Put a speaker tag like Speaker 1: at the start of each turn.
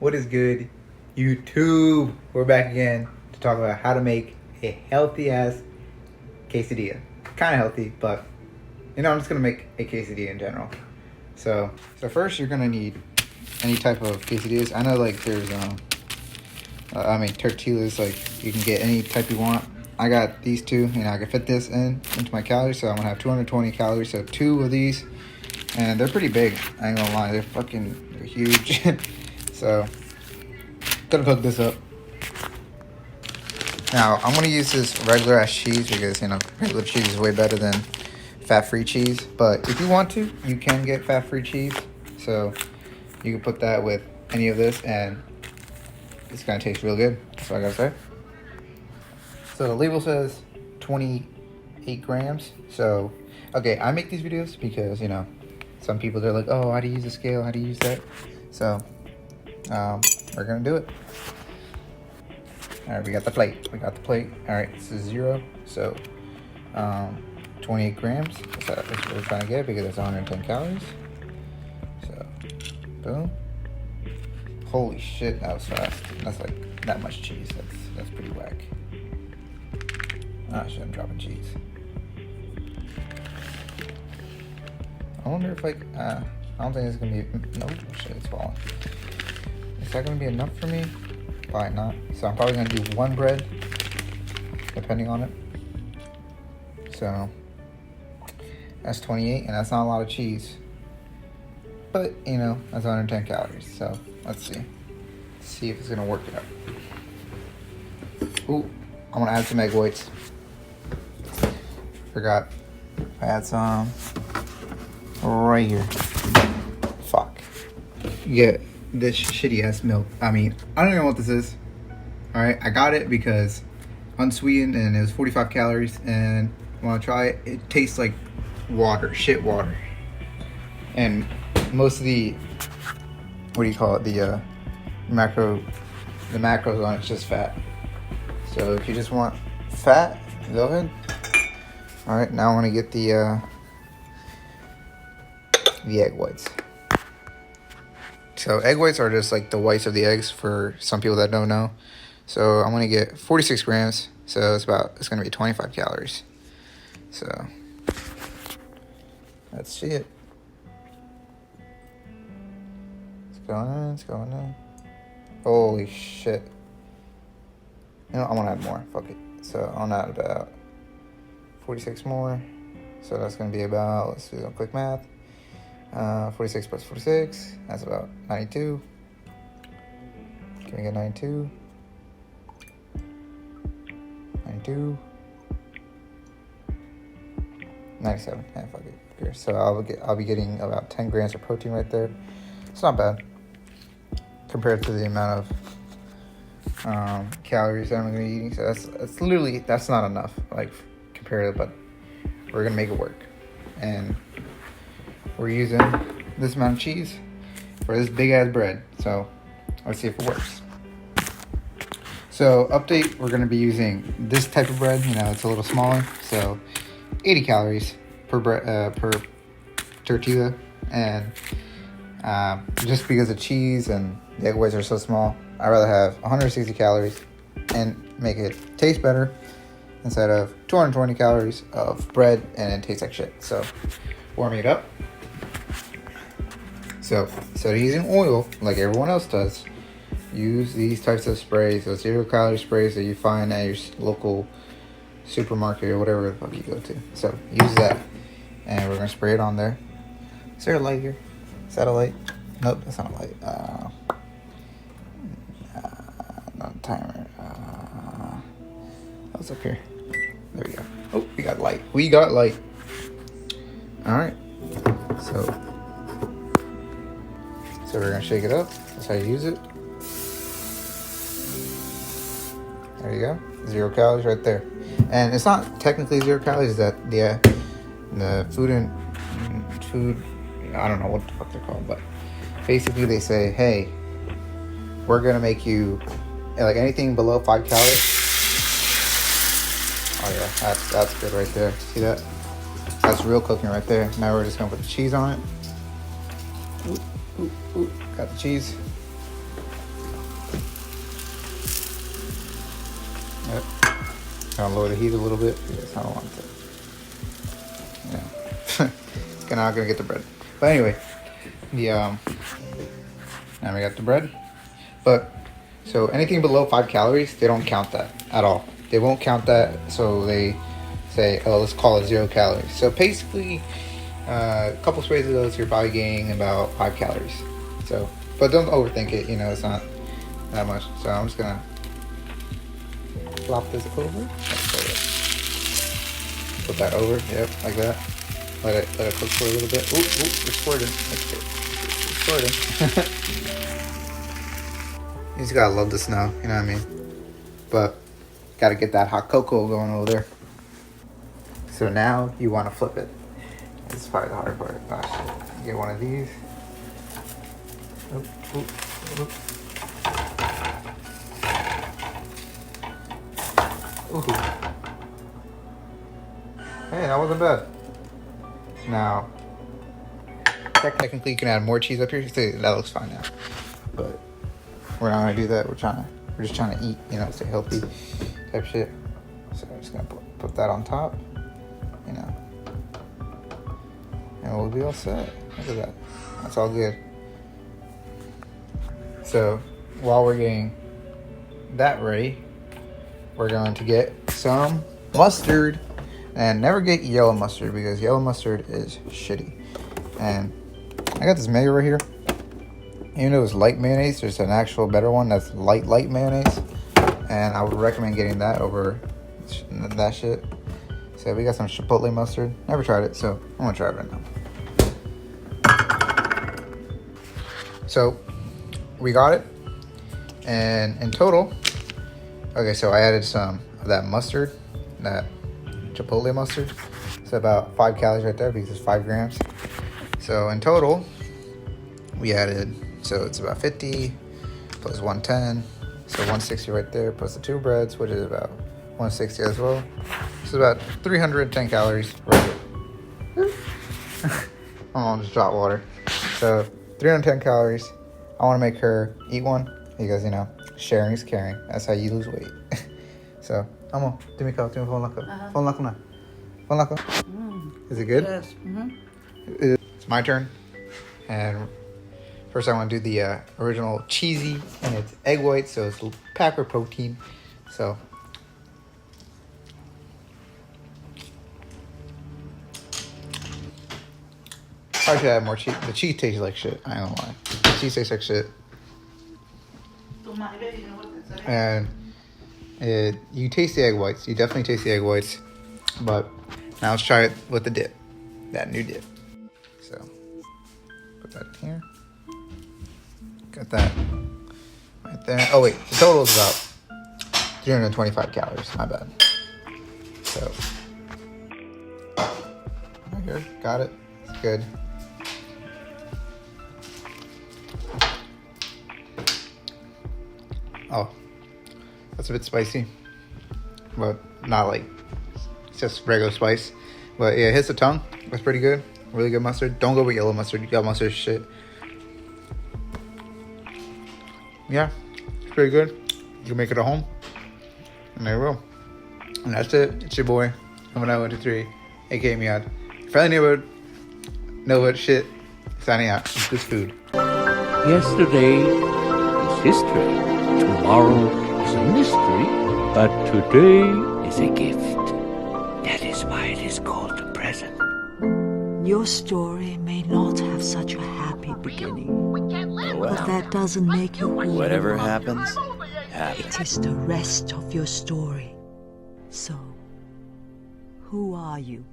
Speaker 1: What is good, YouTube? We're back again to talk about how to make a healthy ass quesadilla. Kind of healthy, but I'm just gonna make a quesadilla in general. So first you're gonna need any type of quesadillas. I know like there's tortillas. Like you can get any type you want. I got these two. I can fit this into my calories, so I'm gonna have 220 calories. So 2 of these, and they're pretty big. I ain't gonna lie, they're huge. So, gonna cook this up. Now, I'm gonna use this regular ass cheese because, regular cheese is way better than fat-free cheese. But if you want to, you can get fat-free cheese. So, you can put that with any of this and it's gonna taste real good. That's what I gotta say. So, the label says 28 grams. So, okay, I make these videos because, some people, they're like, oh, how do you use the scale? How do you use that? So, we're gonna do it. All right, we got the plate. All right, this is 0. So 28 grams. That's what we're trying to get because it's 110 calories. So boom. Holy shit, that was fast. That's like that much cheese. That's pretty whack. Oh shit, I'm dropping cheese. I wonder if I don't think it's gonna be. Nope, shit, it's falling. Is that gonna be enough for me? Probably not. So I'm probably gonna do 1 bread, depending on it. So that's 28, and that's not a lot of cheese. But that's 110 calories. So let's see. See if it's gonna work it out. Ooh, I'm gonna add some egg whites. Forgot. I had some right here. Fuck. Yeah. This shitty ass milk. I don't even know what this is. Alright, I got it because unsweetened and it was 45 calories, and when I try it, it tastes like water, shit water. And most of the, the macros on it's just fat. So if you just want fat, go ahead. Alright, now I want to get the egg whites. So egg whites are just like the whites of the eggs for some people that don't know. So I'm gonna get 46 grams. So it's gonna be 25 calories. So let's see it. It's going in. Holy shit. I wanna add more. Fuck it. So I'll add about 46 more. So that's gonna be about, let's do some quick math. 46 plus 46, that's about 92. Can we get 92? 92. 97. Yeah, fuck it. Here. So I'll be getting about 10 grams of protein right there. It's not bad compared to the amount of calories that I'm gonna be eating. So that's not enough, like compared to, but we're gonna make it work. And we're using this amount of cheese for this big ass bread. So let's see if it works. So update, we're gonna be using this type of bread. It's a little smaller. So 80 calories per tortilla. And just because the cheese and the egg whites are so small, I'd rather have 160 calories and make it taste better instead of 220 calories of bread and it tastes like shit. So warming it up. So instead of using oil like everyone else does, use these types of sprays, those 0-calorie sprays that you find at your local supermarket or whatever the fuck you go to. So use that, and we're gonna spray it on there. Is there a light here? Is that a light? Nope, that's not a light. Not a timer. What's up here? There we go. Oh, we got light. All right. So we're gonna shake it up. That's how you use it. There you go. 0 calories right there. And it's not technically 0 calories. That the food, I don't know what the fuck they're called, but basically they say, hey, we're gonna make you like anything below 5 calories. Oh yeah, that's good right there. See that? That's real cooking right there. Now we're just gonna put the cheese on it. Ooh, got the cheese. Yep. Gonna lower the heat a little bit because I don't want to. Yeah. Not gonna get the bread. But anyway, now we got the bread. But so anything below 5 calories, they don't count that at all. They won't count that. So they say, oh, let's call it 0 calories. So basically, a couple sprays of those, you're probably gaining about 5 calories. So, but don't overthink it. You know, it's not that much. So I'm just gonna flop this over. Put that over. Yep, like that. Let it cook for a little bit. Ooh, it's squirting. It's squirting. You just gotta love the snow, you know what I mean? But gotta get that hot cocoa going over there. So now you want to flip it. This is probably the hard part. Oh, shit. Get one of these. Oop, oop, oop. Ooh. Hey, that wasn't bad. Now, technically you can add more cheese up here. So that looks fine now. But we're not gonna do that. We're just trying to eat, you know, stay healthy type shit. So I'm just gonna put that on top, you know, and we'll be all set. Look at that. That's all good. So while we're getting that ready, we're going to get some mustard, and never get yellow mustard because yellow mustard is shitty. And I got this mayo right here. Even though it's light mayonnaise, there's an actual better one that's light mayonnaise, and I would recommend getting that over that shit. So we got some chipotle mustard. Never tried it, so I'm gonna try it right now. So we got it, and in total, okay, so I added some of that mustard, that chipotle mustard. It's about 5 calories right there because it's 5 grams. So in total, we added, so it's about 50 plus 110, so 160 right there, plus the 2 breads, which is about 160 as well. So about 310 calories right here. My mom just dropped water. So 310 calories. I want to make her eat one because, you know, sharing is caring. That's how you lose weight. So, amo, dime ka, phone lako. Phone lako na. Phone lako. Is it good?
Speaker 2: Yes. Mm-hmm.
Speaker 1: It's my turn. And first I want to do the original cheesy, and it's egg white, so it's packed with protein. So probably should add more cheese. The cheese tastes like shit. I ain't gonna lie. The cheese tastes like shit. And you taste the egg whites. You definitely taste the egg whites. But now let's try it with the dip. That new dip. So put that in here. Got that right there. Oh wait, the total is about 325 calories. My bad. So right here, got it. It's good. Oh, that's a bit spicy, but not like, it's just regular spice. But yeah, it hits the tongue. That's pretty good. Really good mustard. Don't go with yellow mustard. Yellow mustard is shit. Yeah, it's pretty good. You can make it at home. And there you go. And that's it. It's your boy, Number 913, aka Miad. Friendly neighborhood shit. Signing out. It's this food.
Speaker 3: Yesterday is history. Tomorrow is a mystery. But today is a gift. That is why it is called the present.
Speaker 4: Your story may not have such a happy beginning, but that doesn't make you who
Speaker 5: Whatever
Speaker 4: you are.
Speaker 5: happens, happens.
Speaker 4: It is the rest of your story. So, who are you?